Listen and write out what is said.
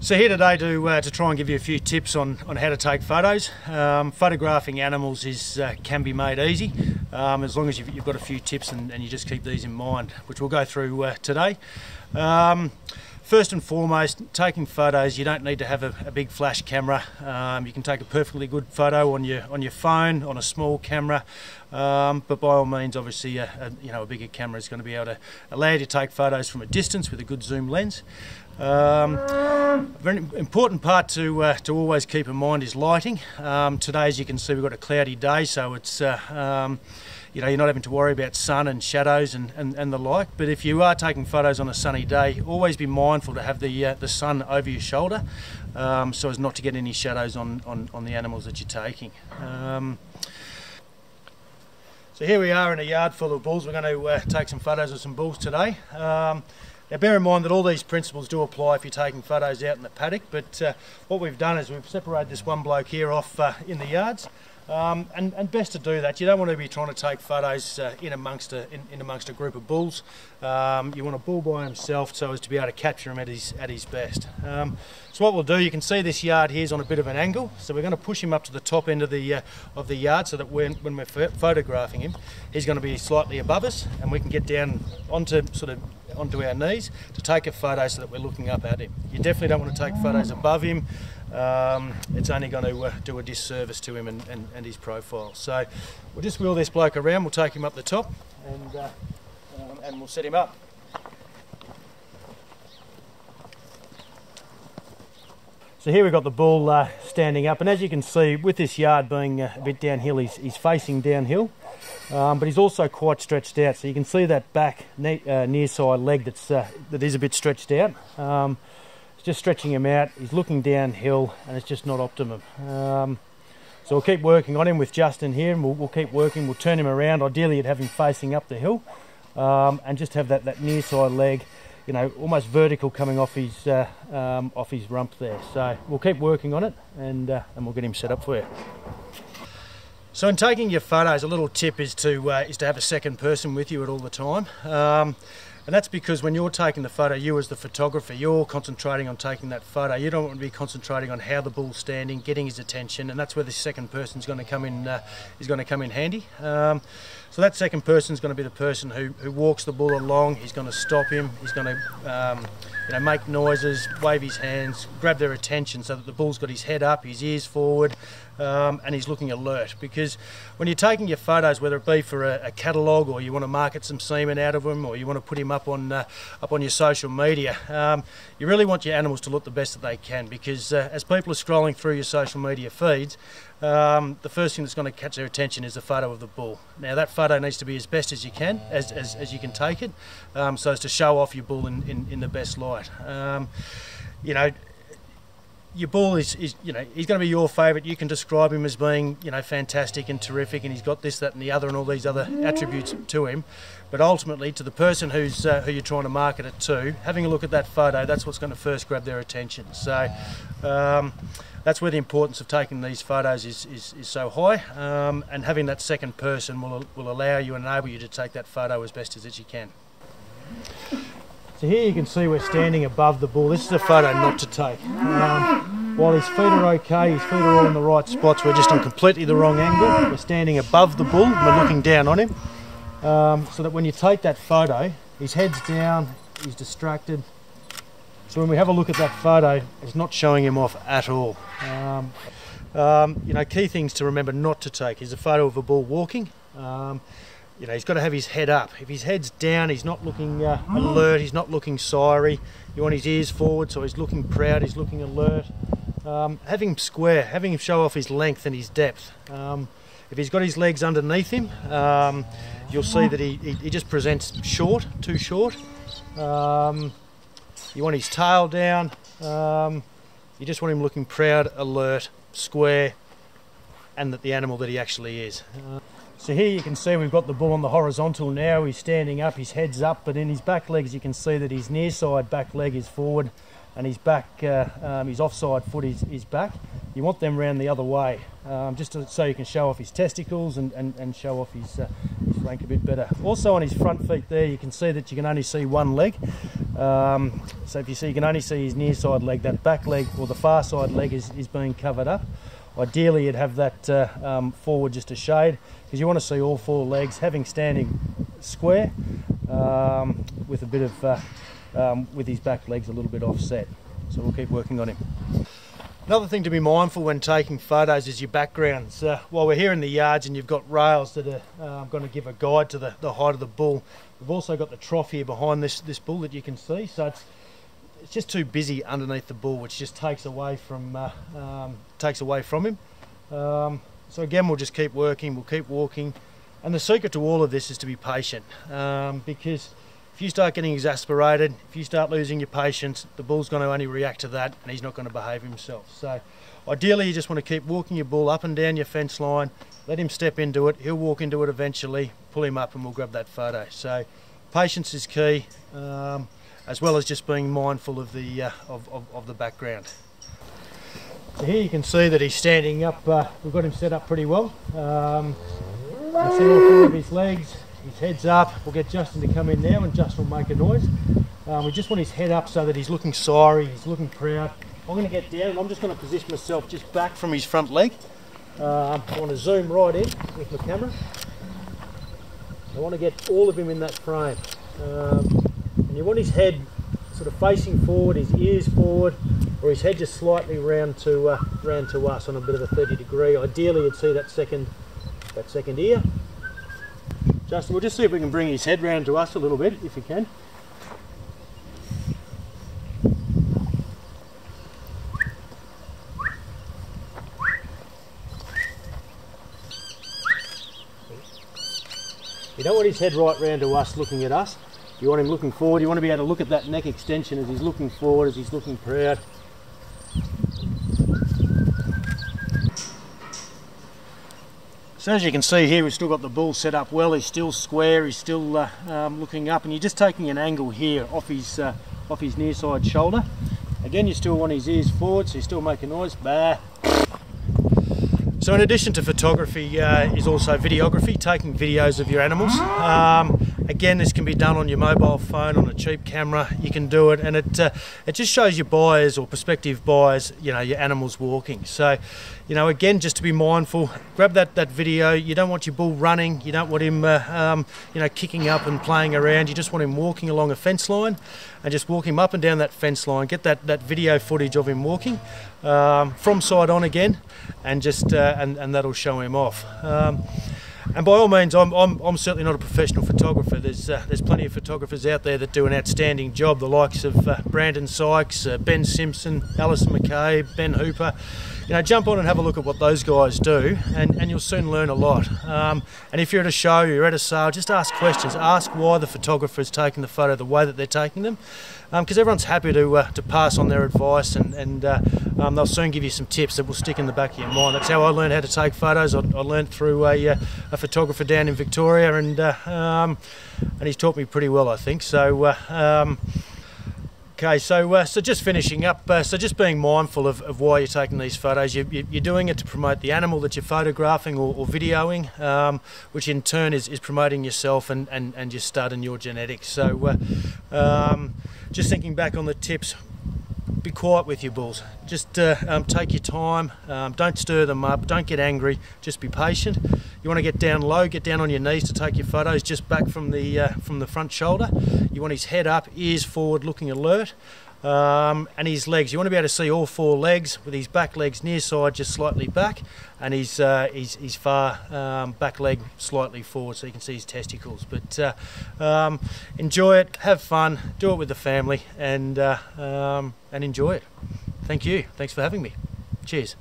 So here today to try and give you a few tips on how to take photos. Photographing animals can be made easy as long as you've got a few tips and you just keep these in mind, which we'll go through today. First and foremost, taking photos, you don't need to have a big flash camera. You can take a perfectly good photo on your phone, on a small camera, but by all means, obviously, a bigger camera is going to be able to allow you to take photos from a distance with a good zoom lens. A very important part to always keep in mind is lighting. Today, as you can see, we've got a cloudy day, so it's you're not having to worry about sun and shadows and the like. But if you are taking photos on a sunny day, always be mindful to have the sun over your shoulder, so as not to get any shadows on the animals that you're taking. So here we are in a yard full of bulls. We're going to take some photos of some bulls today. Now bear in mind that all these principles do apply if you're taking photos out in the paddock, but what we've done is we've separated this one bloke here off in the yards, and best to do that. You don't want to be trying to take photos in amongst a group of bulls. You want a bull by himself so as to be able to capture him at his best. So what we'll do, you can see this yard here is on a bit of an angle, so we're going to push him up to the top end of the yard so that when we're photographing him, he's going to be slightly above us, and we can get down onto our knees to take a photo so that we're looking up at him. You definitely don't want to take photos above him. It's only going to do a disservice to him and his profile. So we'll just wheel this bloke around, we'll take him up the top and we'll set him up. So here we've got the bull standing up, and as you can see, with this yard being a bit downhill, he's facing downhill, but he's also quite stretched out. So you can see that back near side leg that is a bit stretched out. It's just stretching him out. He's looking downhill, and it's just not optimum. So we'll keep working on him with Justin here, and we'll keep working. We'll turn him around. Ideally, you'd have him facing up the hill, and just have that near side leg, almost vertical coming off his rump there. So we'll keep working on it, and we'll get him set up for you. So in taking your photos, a little tip is to have a second person with you at all the time. And that's because when you're taking the photo, you as the photographer, you're concentrating on taking that photo. You don't want to be concentrating on how the bull's standing, getting his attention, and that's where the second person's going to come in. Is going to come in handy. So that second person's going to be the person who walks the bull along. He's going to stop him. He's going to make noises, wave his hands, grab their attention so that the bull's got his head up, his ears forward, and he's looking alert. Because when you're taking your photos, whether it be for a catalogue, or you want to market some semen out of him, or you want to put him up on your social media, you really want your animals to look the best that they can. Because as people are scrolling through your social media feeds, the first thing that's going to catch their attention is a photo of the bull. Now that photo needs to be as best as you can, as you can take it, so as to show off your bull in the best light. Your bull is he's going to be your favourite. You can describe him as being fantastic and terrific, and he's got this, that and the other and all these other attributes to him. But ultimately, to the person who you're trying to market it to, having a look at that photo, that's what's going to first grab their attention. So that's where the importance of taking these photos is so high, and having that second person will allow you and enable you to take that photo as best as you can. So here you can see we're standing above the bull. This is a photo not to take. While his feet are okay, his feet are all in the right spots, we're just on completely the wrong angle. We're standing above the bull, we're looking down on him, so that when you take that photo, his head's down, he's distracted. So when we have a look at that photo, it's not showing him off at all. Key things to remember not to take is a photo of a bull walking. He's got to have his head up. If his head's down, he's not looking alert, he's not looking siry. You want his ears forward, so he's looking proud, he's looking alert. Having him square, having him show off his length and his depth. If he's got his legs underneath him, you'll see that he just presents short, too short. You want his tail down. You just want him looking proud, alert, square, and that the animal that he actually is. So here you can see we've got the bull on the horizontal now. He's standing up, his head's up, but in his back legs you can see that his near side back leg is forward, and his back, his offside foot is back. You want them round the other way, just so you can show off his testicles and show off his rank a bit better. Also on his front feet there, you can see that you can only see one leg. So if you see, you can only see his near side leg. That back leg, or the far side leg, is being covered up. Ideally you'd have that forward just a shade, because you want to see all four legs having standing square, with a bit of with his back legs a little bit offset. So we'll keep working on him. Another thing to be mindful when taking photos is your backgrounds. While we're here in the yards and you've got rails that are going to give a guide to the height of the bull, we've also got the trough here behind this bull that you can see. So it's just too busy underneath the bull, which just takes away from him. So again, we'll just keep working, we'll keep walking, and the secret to all of this is to be patient, because if you start getting exasperated, if you start losing your patience, the bull's going to only react to that and he's not going to behave himself. So ideally you just want to keep walking your bull up and down your fence line, let him step into it, he'll walk into it eventually, pull him up and we'll grab that photo. So patience is key, as well as just being mindful of the background. So here you can see that he's standing up. We've got him set up pretty well. You can see all four of his legs. His head's up. We'll get Justin to come in now and Justin will make a noise. We just want his head up so that he's looking sorry, he's looking proud. I'm going to get down and I'm just going to position myself just back from his front leg. I want to zoom right in with my camera. I want to get all of him in that frame. And you want his head sort of facing forward, his ears forward, or his head just slightly round to us on a bit of a 30 degree. Ideally you'd see that second ear. Justin, we'll just see if we can bring his head round to us a little bit, if you can. You don't want his head right round to us, looking at us. You want him looking forward. You want to be able to look at that neck extension as he's looking forward, as he's looking proud. So as you can see here, we've still got the bull set up well. He's still square, he's still looking up, and you're just taking an angle here off his near side shoulder. Again, you still want his ears forward, so you still make a noise. Bah. So in addition to photography is also videography, taking videos of your animals. Again, this can be done on your mobile phone, on a cheap camera. You can do it, and it just shows your buyers or prospective buyers, you know, your animals walking. So, you know, again, just to be mindful, grab that video. You don't want your bull running. You don't want him, you know, kicking up and playing around. You just want him walking along a fence line, and just walk him up and down that fence line. Get that video footage of him walking from side on again, and just and that'll show him off. And by all means, I'm certainly not a professional photographer. There's plenty of photographers out there that do an outstanding job, the likes of Brandon Sykes, Ben Simpson, Alison McCabe, Ben Hooper. You know, jump on and have a look at what those guys do, and you'll soon learn a lot. And if you're at a show, you're at a sale, just ask questions. Ask why the photographer's taking the photo the way that they're taking them, because everyone's happy to pass on their advice, and they'll soon give you some tips that will stick in the back of your mind. That's how I learned how to take photos. I learned through a photographer down in Victoria, and he's taught me pretty well, I think. So. Okay, so just finishing up, so just being mindful of why you're taking these photos. You're doing it to promote the animal that you're photographing or videoing, which in turn is promoting yourself and your stud and your genetics. So just thinking back on the tips, be quiet with your bulls. Just take your time, don't stir them up, don't get angry, just be patient. You want to get down low, get down on your knees to take your photos, just back from the front shoulder. You want his head up, ears forward, looking alert, and his legs. You want to be able to see all four legs, with his back legs near side just slightly back, and his far back leg slightly forward, so you can see his testicles. But enjoy it, have fun, do it with the family, and enjoy it. Thank you. Thanks for having me. Cheers.